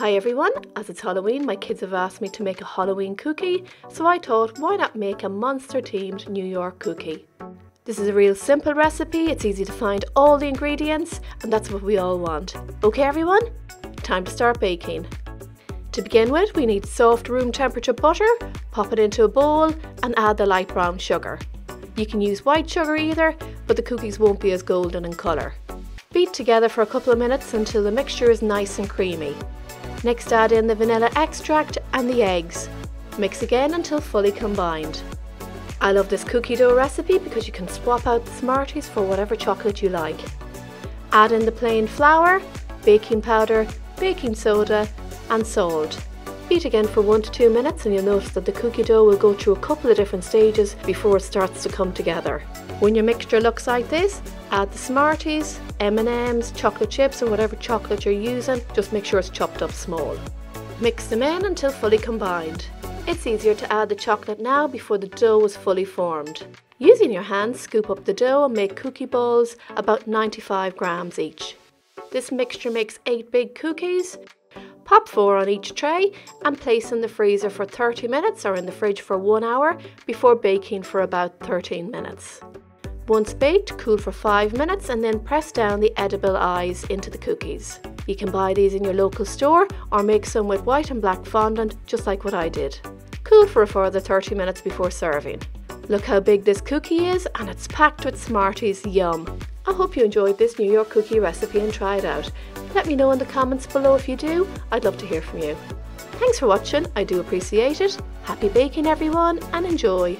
Hi everyone, as it's Halloween my kids have asked me to make a Halloween cookie, so I thought why not make a monster themed New York cookie. This is a real simple recipe, it's easy to find all the ingredients and that's what we all want. Okay everyone, time to start baking. To begin with we need soft room temperature butter, pop it into a bowl and add the light brown sugar. You can use white sugar either, but the cookies won't be as golden in colour. Beat together for a couple of minutes until the mixture is nice and creamy. Next add in the vanilla extract and the eggs. Mix again until fully combined. I love this cookie dough recipe because you can swap out the Smarties for whatever chocolate you like. Add in the plain flour, baking powder, baking soda and salt. Beat again for 1 to 2 minutes and you'll notice that the cookie dough will go through a couple of different stages before it starts to come together. When your mixture looks like this, add the Smarties, M&Ms, chocolate chips or whatever chocolate you're using, just make sure it's chopped up small. Mix them in until fully combined. It's easier to add the chocolate now before the dough is fully formed. Using your hands, scoop up the dough and make cookie balls about 95 grams each. This mixture makes 8 big cookies. Pop 4 on each tray and place in the freezer for 30 minutes or in the fridge for 1 hour before baking for about 13 minutes. Once baked, cool for 5 minutes and then press down the edible eyes into the cookies. You can buy these in your local store or make some with white and black fondant just like what I did. Cool for a further 30 minutes before serving. Look how big this cookie is and it's packed with Smarties, yum! I hope you enjoyed this New York cookie recipe and try it out. Let me know in the comments below if you do, I'd love to hear from you. Thanks for watching, I do appreciate it. Happy baking everyone and enjoy!